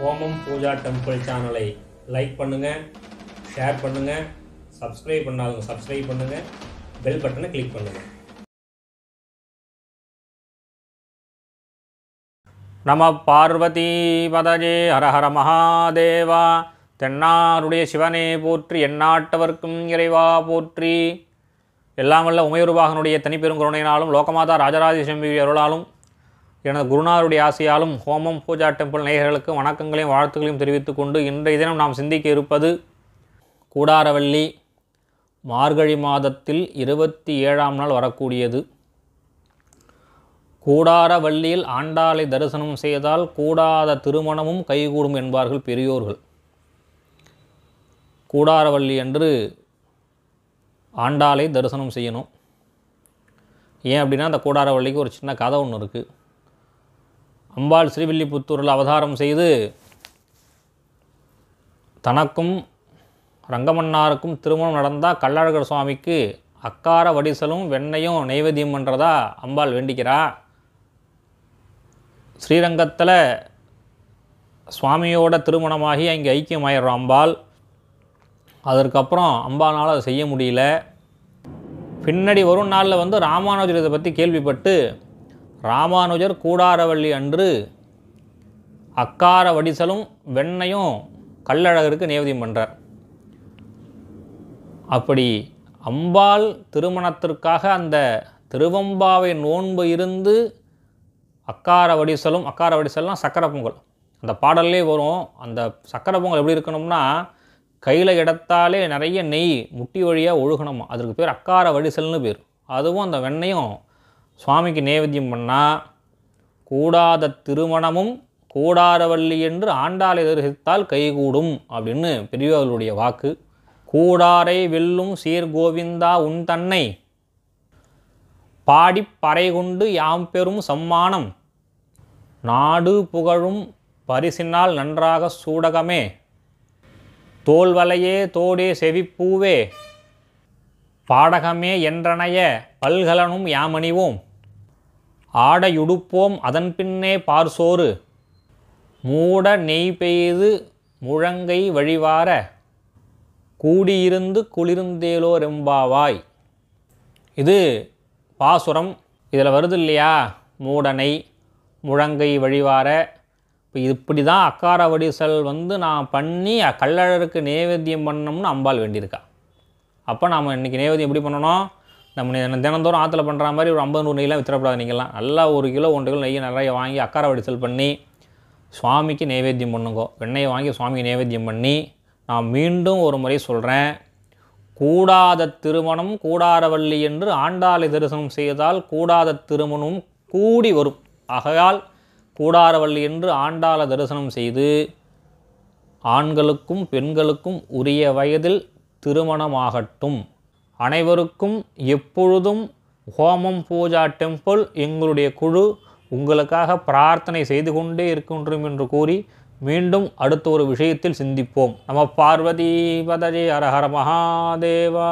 ஹோமம் பூஜா டெம்பிள் சேனலை லைக் பண்ணுங்கள், ஷேர் பண்ணுங்கள், சப்ஸ்கிரைப் பண்ணாதவங்க சப்ஸ்கிரைப் பண்ணுங்கள், பெல் பட்டனை கிளிக் பண்ணுங்கள். நம பார்வதி பதஜே ஹர ஹர மகாதேவா. தென்னாருடைய சிவனே போற்றி, எந்நாட்டவர்க்கும் இறைவா போற்றி. எல்லாம் வல்ல உமையொருபாகனுடைய தனிப்பெருங்கருணையினாலும் லோகமாதா ராஜராஜேஸ்வரி அருளாலும் எனது குருநாதருடைய ஆசையாலும் ஹோமம் பூஜா டெம்பிள் நேயர்களுக்கு வணக்கங்களையும் வாழ்த்துக்களையும் தெரிவித்துக் கொண்டு இன்றைய தினம் நாம் சிந்திக்க இருப்பது கூடாரவள்ளி. மார்கழி மாதத்தில் 27ஆம் நாள் வரக்கூடியது. கூடாரவள்ளியில் ஆண்டாளை தரிசனம் செய்தால் கூடாத திருமணமும் கைகூடும் என்பார்கள் பெரியோர்கள். கூடாரவள்ளி என்று ஆண்டாளை தரிசனம் செய்யணும். ஏன் அப்படின்னா அந்த கூடாரவள்ளிக்கு ஒரு சின்ன கதை ஒன்று இருக்குது. அம்பாள் ஸ்ரீவில்லிபுத்தூரில் அவதாரம் செய்து தனக்கும் ரங்கமன்னாருக்கும் திருமணம் நடந்தால் கள்ளழகர் சுவாமிக்கு அக்கார வடிசலும் வெண்ணையும் நைவேத்தியம் பண்ணுறதா அம்பாள் வேண்டிக்கிறா. ஸ்ரீரங்கத்தில் சுவாமியோட திருமணமாகி அங்கே ஐக்கியமாயிடுறோம் அம்பாள். அதற்கப்புறம் அம்பானால் அதை செய்ய முடியல. பின்னாடி ஒரு நாளில் ராமானுஜர் இதை பற்றி கேள்விப்பட்டு ராமானுஜர் கூடாரவள்ளி அன்று அக்கார வடிசலும் வெண்ணையும் கள்ளழகருக்கு நைவேத்தியம் பண்ணுறார். அப்படி அம்பாள் திருமணத்திற்காக அந்த திருவம்பாவை நோன்பு இருந்து அக்கார வடிசல்னால் சக்கரை பொங்கல், அந்த பாடல்லே வரும். அந்த சக்கரை பொங்கல் எப்படி இருக்கணும்னா கையில் எடுத்தாலே நிறைய நெய் முட்டி வழியாக ஒழுகணுமா. அதற்கு பேர் அக்கார வடிசல்னு பேர். அதுவும் அந்த வெண்ணையும் சுவாமிக்கு நைவேத்தியம் பண்ணால் கூடாத திருமணமும் கூடாரவள்ளி என்று ஆண்டாளை தரிசித்தால் கைகூடும் அப்படின்னு பெரியவர்களுடைய வாக்கு. கூடாரை வெல்லும் சீர்கோவிந்தா உன் தன்னை பாடிப் பறை கொண்டு யாம் பெறும் சம்மானம் நாடு புகழும் பரிசினால் நன்றாக சூடகமே தோல்வலையே தோடே செவிப்பூவே பாடகமே என்றனைய பல்கலனும் யாமணிவோம் ஆடையுடுப்போம் அதன் பின்னே பார்சோறு மூட நெய் பெய்து முழங்கை வழிவார கூடியிருந்து குளிர்ந்தேலோரெம்பாவாய். இது பாசுரம். இதில் வருது இல்லையா, மூடனை முழங்கை வழிவார. இப்போ இப்படி தான் அக்கார வடிசல் நான் பண்ணி கள்ளழகருக்கு நைவேத்தியம் பண்ணோம்னு அம்பாள் வேண்டியிருக்கா. அப்போ நாம் இன்றைக்கி நைவேத்தியம் எப்படி பண்ணணும்? நம்ம தினந்தோறும் ஆற்றுல பண்ணுற மாதிரி ஒரு 50-100 நெய்லாம் வித்துறப்படாது. நீங்கள்லாம் நல்லா 1 கிலோ 1 கிலோ நெய்யை நிறைய வாங்கி அக்கார வடிசல் பண்ணி சுவாமிக்கு நைவேத்தியம் பண்ணுங்க. வெண்ணெயை வாங்கி சுவாமிக்கு நைவேத்தியம் பண்ணி, நான் மீண்டும் ஒரு முறை சொல்கிறேன், கூடாத திருமணம் கூடாரவள்ளி என்று ஆண்டாளை தரிசனம் செய்தால் கூடாத திருமணம் கூடி வரும். ஆகையால் கூடாரவள்ளி என்று ஆண்டாளை தரிசனம் செய்து ஆண்களுக்கும் பெண்களுக்கும் உரிய வயதில் திருமணமாகட்டும். அனைவருக்கும் எப்பொழுதும் ஹோமம் பூஜா டெம்பிள் எங்களுடைய குழு உங்களுக்காக பிரார்த்தனை செய்து கொண்டே இருக்கின்றோம் என்று கூறி மீண்டும் அடுத்த ஒரு விஷயத்தில் சிந்திப்போம். நம பார்வதி பதஜே ஹர ஹர மகாதேவா.